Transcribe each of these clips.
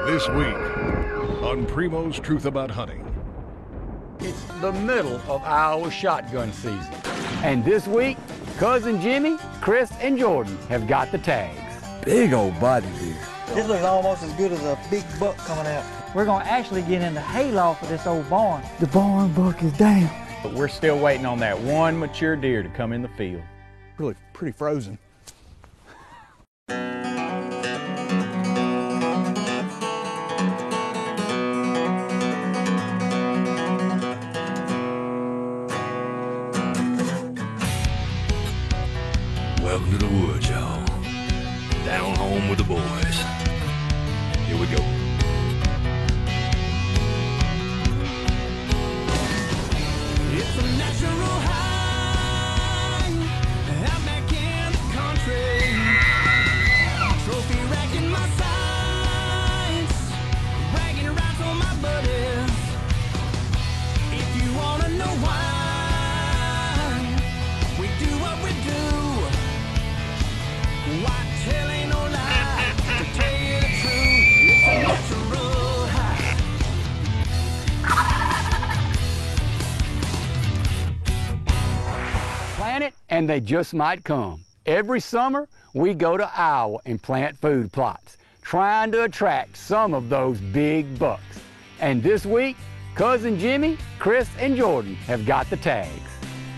This week on Primo's Truth About Hunting. It's the middle of Iowa shotgun season. And this week, Cousin Jimmy, Chris, and Jordan have got the tags. Big old body deer. This looks almost as good as a big buck coming out. We're going to actually get in the hayloft of this old barn. The barn buck is down. But we're still waiting on that one mature deer to come in the field. Really pretty frozen. Welcome to the woods, y'all. Down home with the boys. Here we go. It's a natural high, out back in the country. Trophy rack in my sights, bragging rights on my buddies. If you wanna know why we do what we do, why tell ain't no lie, to tell you the truth, it's a natural high. Plant it, and they just might come. Every summer, we go to Iowa and plant food plots, trying to attract some of those big bucks. And this week, Cousin Jimmy, Chris, and Jordan have got the tags.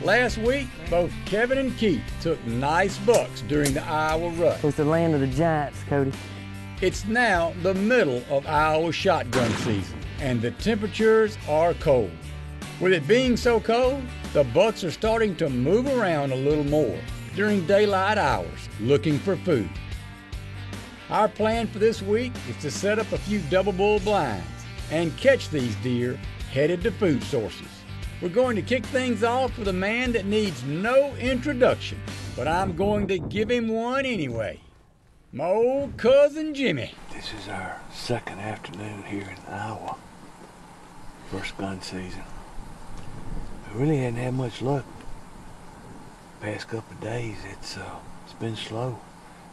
Last week, both Kevin and Keith took nice bucks during the Iowa rut. It's the land of the giants, Cody. It's now the middle of Iowa shotgun season, and the temperatures are cold. With it being so cold, the bucks are starting to move around a little more during daylight hours, looking for food. Our plan for this week is to set up a few double bull blinds and catch these deer headed to food sources. We're going to kick things off with a man that needs no introduction, but I'm going to give him one anyway. My old Cousin Jimmy. This is our second afternoon here in Iowa. First gun season. We really hadn't had much luck. Past couple of days, it's been slow.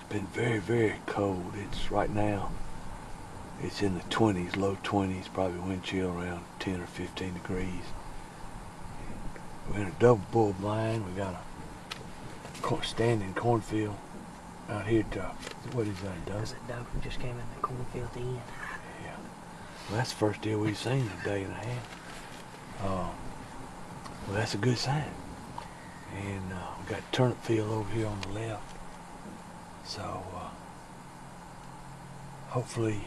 It's been very, very cold. It's right now, it's in the 20s, low 20s, probably wind chill around 10 or 15 degrees. We're in a double bull blind. We got a standing cornfield out here to, what is that, Doug? That's a doe who just came in the cornfield to end. Yeah. Well, that's the first deer we've seen in a day and a half. Well, that's a good sign. And we got turnip field over here on the left. So hopefully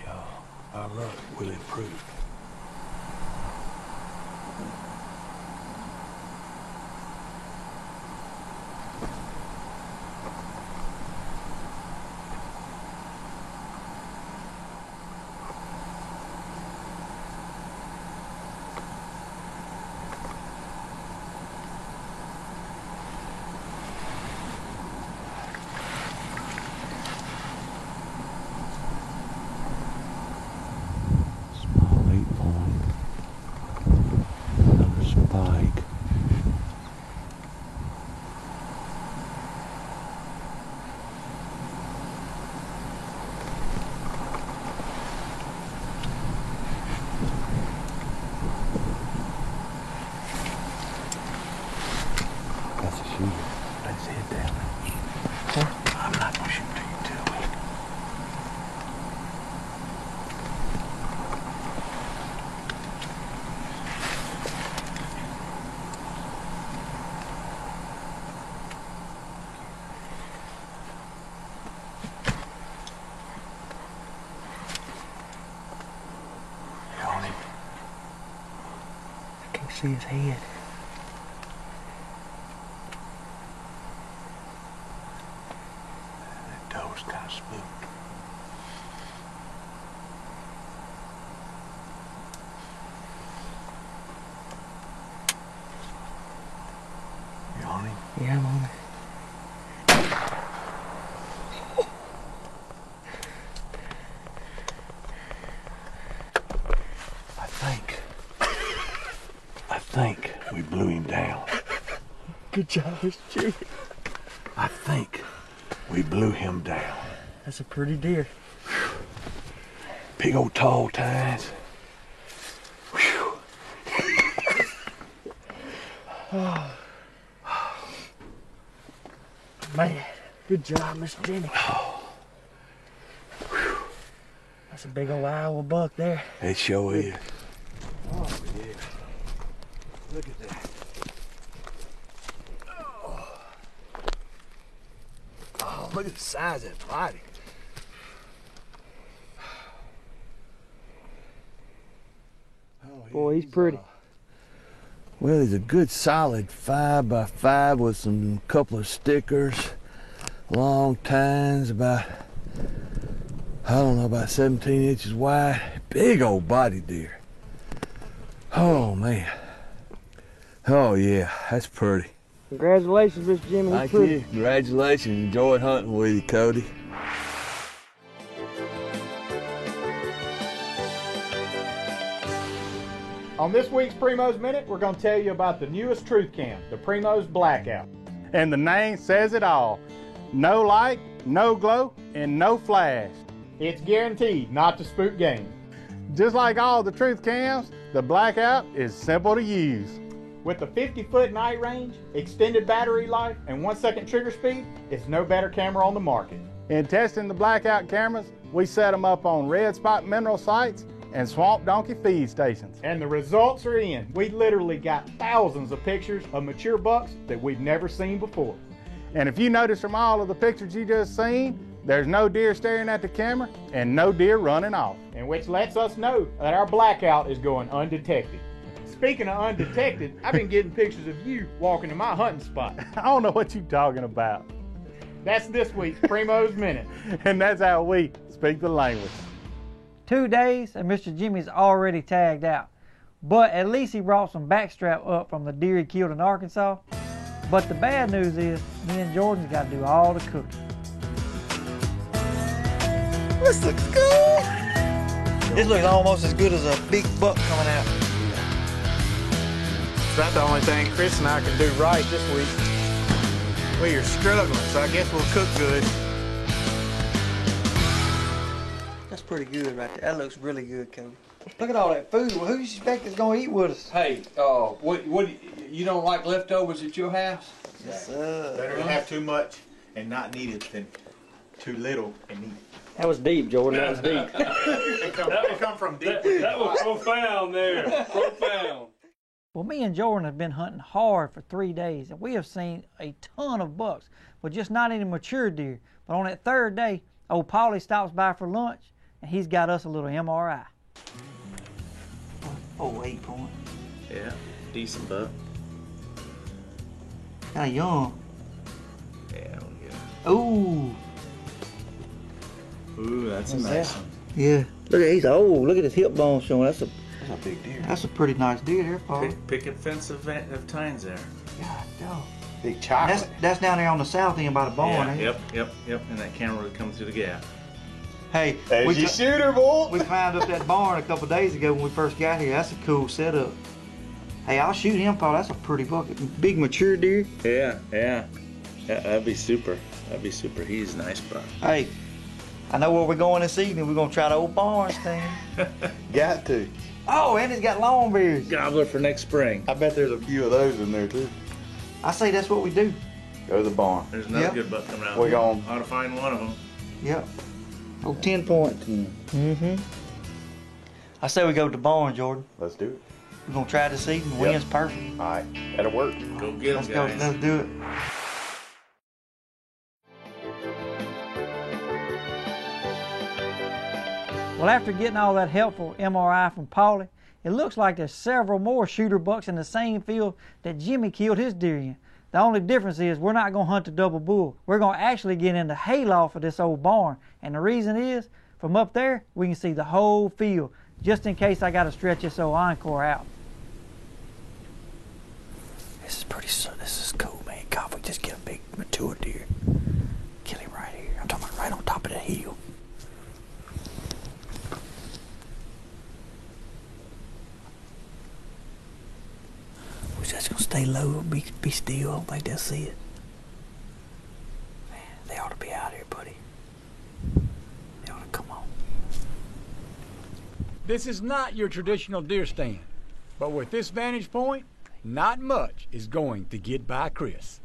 our luck will improve. See his head. That doe's kind of spooked. You on him? Yeah, I'm on it. I think we blew him down. Good job, Mr. Jimmy. I think we blew him down. That's a pretty deer. Big old tall tines. Whew. Man, good job, Mr. Jimmy. That's a big old Iowa buck there. It sure is. Oh, yeah. Look at that. Oh, look at the size of that body. Oh, Boy, he's pretty. Well, he's a good solid 5x5 with some couple of stickers, long tines, about, I don't know, about 17 inches wide. Big old body deer. Oh, man. Oh, yeah, that's pretty. Congratulations, Mr. Jimmy. He's Thank pretty. you. Congratulations. Enjoyed hunting with you, Cody. On this week's Primo's Minute, we're going to tell you about the newest Truth Cam, the Primo's Blackout. And the name says it all. No light, no glow, and no flash. It's guaranteed not to spook game. Just like all the Truth Cams, the Blackout is simple to use. With the 50-foot night range, extended battery life, and 1-second trigger speed, it's no better camera on the market. In testing the Blackout cameras, we set them up on red spot mineral sites and swamp donkey feed stations. And the results are in. We literally got thousands of pictures of mature bucks that we've never seen before. And if you notice from all of the pictures you just seen, there's no deer staring at the camera and no deer running off. And which lets us know that our Blackout is going undetected. Speaking of undetected, I've been getting pictures of you walking in my hunting spot. I don't know what you're talking about. That's this week's Primo's Minute. And that's how we speak the language. 2 days and Mr. Jimmy's already tagged out. But at least he brought some backstrap up from the deer he killed in Arkansas. But the bad news is, me and Jordan's got to do all the cooking. This looks good. This looks almost as good as a big buck coming out. That's the only thing Chris and I can do right this week. We are struggling, so I guess we'll cook good. That's pretty good right there. That looks really good, Cody. Look at all that food. Well, who do you expect is going to eat with us? Hey, what you don't like leftovers at your house? Yes, sir. Better to have too much and not need it than too little and need it. That was deep, Jordan. That was deep. It come from deep. That was profound there. Profound. Well, me and Jordan have been hunting hard for 3 days, and we have seen a ton of bucks, but just not any mature deer. But on that third day, old Paulie stops by for lunch, and he's got us a little MRI. Oh, 8 point. Yeah, decent buck. Kinda young. Yeah, yeah. Ooh. Ooh, that's a nice one. Yeah. Look at, he's old. Look at his hip bone showing. That's a big deer. That's a pretty nice deer there, Paul. Picket fence of tines there. God, dog. Big chocolate. That's down there on the south end by the barn. Yeah, yep. And that camera would come through the gap. Hey, there's your shooter, boy. We climbed up that barn a couple days ago when we first got here. That's a cool setup. Hey, I'll shoot him, Paul. That's a pretty buck. Big mature deer. Yeah. That'd be super. He's a nice buck. Hey, I know where we're going this evening. We're gonna try the old barn stand. Got to. Oh, and it's got long beards. Gobbler for next spring. I bet there's a few of those in there too. I say that's what we do. Go to the barn. There's another good buck coming out. We're going. Ought to find one of them. Yep. Oh, 10 point. Mm-hmm. I say we go to the barn, Jordan. Let's do it. We're gonna try this evening. Wind's perfect. All right, that'll work. Go get them, guys. Let's do it. Well, after getting all that helpful MRI from Paulie, it looks like there's several more shooter bucks in the same field that Jimmy killed his deer in. The only difference is we're not going to hunt the double bull. We're going to actually get in the hayloft of this old barn. And the reason is, from up there, we can see the whole field, just in case I got to stretch this old encore out. This is cool, man. God, if we just get a big mature deer, kill him right here. I'm talking about right on top of the hill. We're just gonna stay low, be still. I don't think they'll see it. Man, they ought to be out here, buddy. They ought to come on. This is not your traditional deer stand, but with this vantage point, not much is going to get by Chris.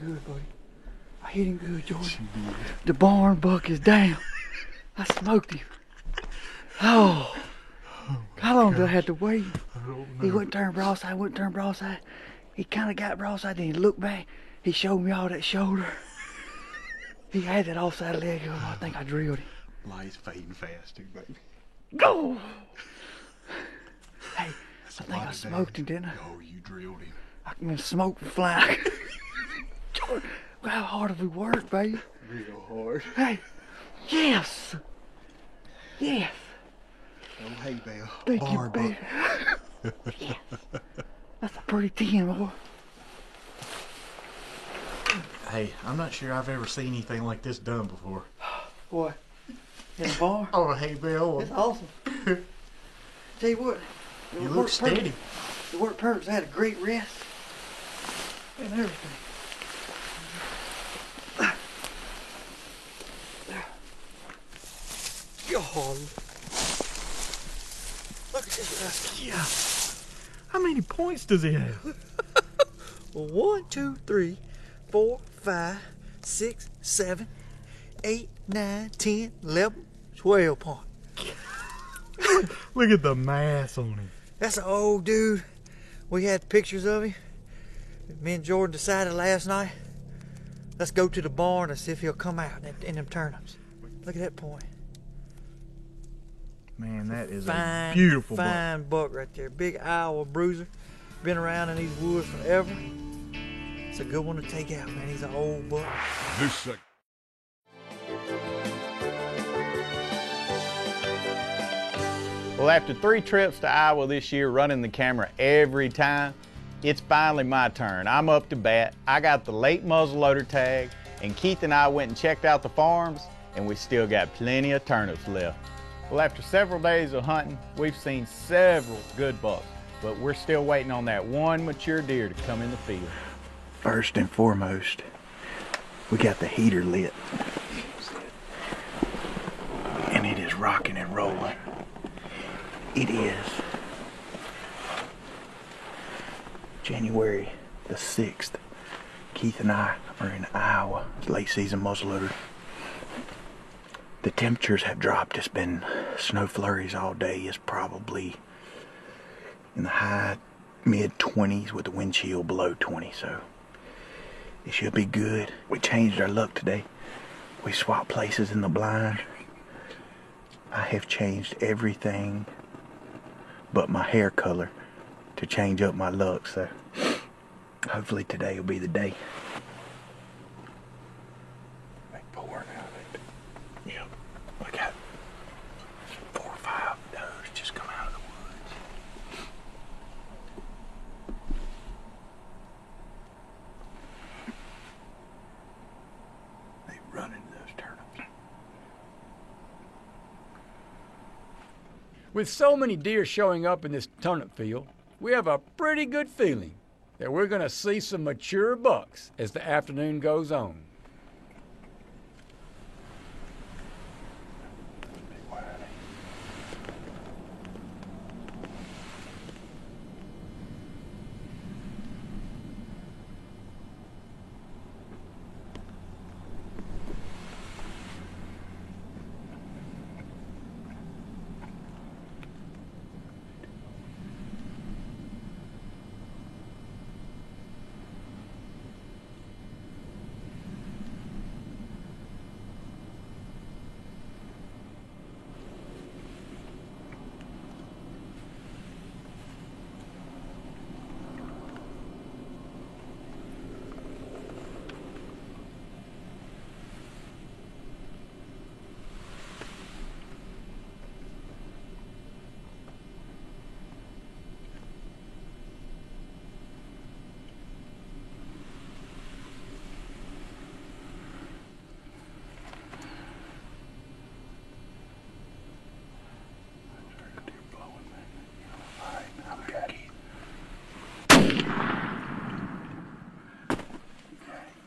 Good, buddy. I hit him good, Jordan. The barn buck is down. I smoked him. Oh. How long did I have to wait? He wouldn't turn broadside, He kind of got broadside, then he looked back. He showed me all that shoulder. He had that offside leg up. I think I drilled him. Light's fading fast, too, baby. Go! Hey, I think I smoked him, didn't I? Oh, you drilled him. I mean, smoke was flying. Jordan, how hard have we worked, baby? Real hard. Hey, yes! Yes! Oh, hey, Belle. Thank you, baby. Yes. That's a pretty 10, boy. Hey, I'm not sure I've ever seen anything like this done before. Boy, in the barn. Oh, hey, Belle. It's awesome. Tell you what. You look steady. It worked perfect. I had a great rest and everything. God. Look at this. Yeah. How many points does he have? Well, 1, 2, 3, 4, 5, 6, 7, 8, 9, 10, 11, 12 points. Look at the mass on him. That's an old dude. We had pictures of him. Me and Jordan decided last night, let's go to the barn and see if he'll come out in them turnips. Look at that point. Man, that is Fine, a beautiful fine buck right there. Big Iowa bruiser. Been around in these woods forever. It's a good one to take out, man. He's an old buck. This second. Well, after 3 trips to Iowa this year, running the camera every time, it's finally my turn. I'm up to bat. I got the late muzzleloader tag, and Keith and I went and checked out the farms, and we still got plenty of turnips left. Well, after several days of hunting, we've seen several good bucks, but we're still waiting on that one mature deer to come in the field. First and foremost, we got the heater lit. And it is rocking and rolling. It is January the 6th. Keith and I are in Iowa, late season muzzleloader. The temperatures have dropped. It's been snow flurries all day. It's probably in the high mid 20s with the wind chill below 20, so it should be good. We changed our luck today. We swapped places in the blind. I have changed everything but my hair color to change up my luck, so hopefully today will be the day. Make pouring out of it. Yep. We got 4 or 5 does just come out of the woods. They run into those turnips. With so many deer showing up in this turnip field, we have a pretty good feeling that we're going to see some mature bucks as the afternoon goes on.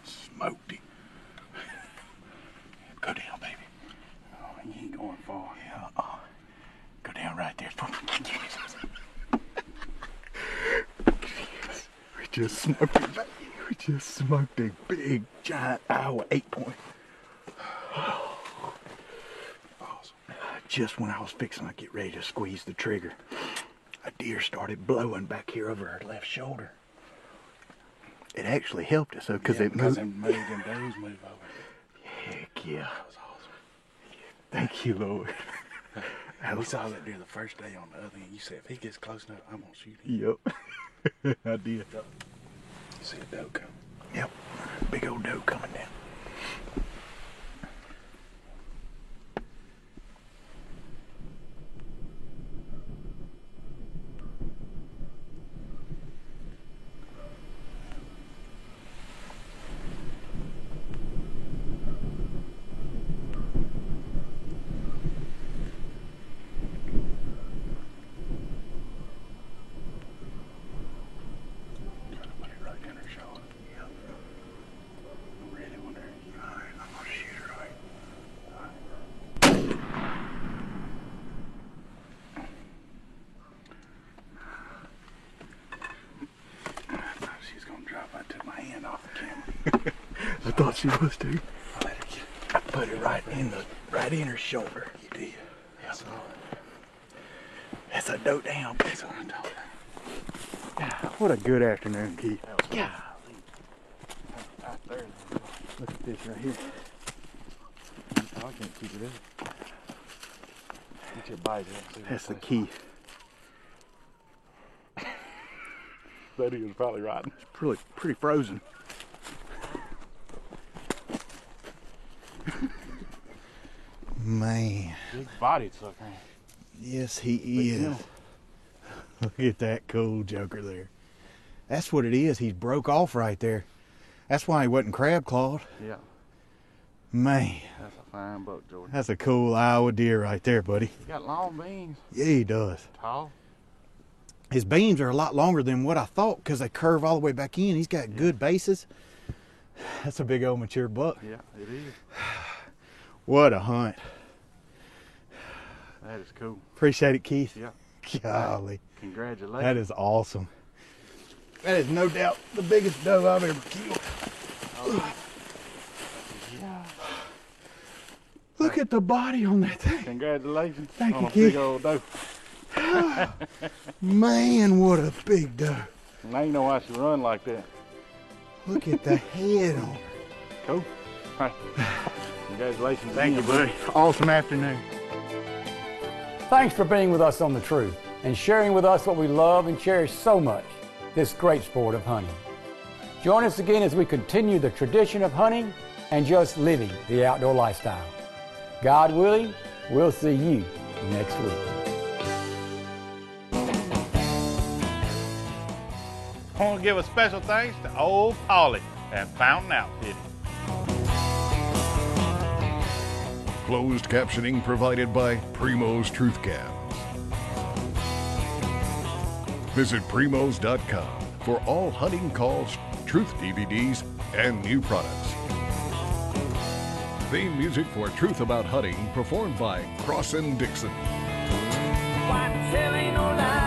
Smoked him. Go down, baby. Oh, he ain't going far. Yeah, go down right there. We just smoked him, baby. We just smoked a big, giant Iowa 8-point. Awesome. Just when I was fixing to get ready to squeeze the trigger, a deer started blowing back here over her left shoulder. It actually helped us, because it moved. Them does move over. Heck yeah. That was awesome. Thank you, Lord. We saw that deer the first day on the other end. You said, if he gets close enough, I'm going to shoot him. Yep. I did. See a doe come. Yep. Big old doe coming down. I thought she was too. I put it right in her shoulder. You did. Yeah. That's a doe down. That's a doe. What a good afternoon, Keith. Yeah. Look at this right here. I can't keep it in. Get your bite in. That's the key. That is probably right. It's pretty frozen. Man. Big bodied sucker. Yes, he is. Look at that cool joker there. That's what it is. He's broke off right there. That's why he wasn't crab clawed. Yeah. Man. That's a fine buck, Jordan. That's a cool Iowa deer right there, buddy. He's got long beams. Yeah, he does. Tall. His beams are a lot longer than what I thought because they curve all the way back in. He's got good bases. That's a big old mature buck. Yeah, it is. What a hunt. That is cool. Appreciate it, Keith. Yeah. Golly. Congratulations. That is awesome. That is no doubt the biggest doe I've ever killed. Oh. Yeah. Look at the body on that thing. Congratulations. Thank on you, a Keith. big old doe. Man, what a big doe. Now you know why she run like that. Look at the head on her. Cool. All right. Congratulations. Thank you, buddy. Awesome afternoon. Thanks for being with us on The Truth and sharing with us what we love and cherish so much, this great sport of hunting. Join us again as we continue the tradition of hunting and just living the outdoor lifestyle. God willing, we'll see you next week. I want to give a special thanks to old Polly at Fountain Outfitting. Closed captioning provided by Primo's Truth Cams. Visit Primos.com for all hunting calls, Truth DVDs, and new products. Theme music for Truth About Hunting performed by Cross and Dixon. Whitetail ain't no lie.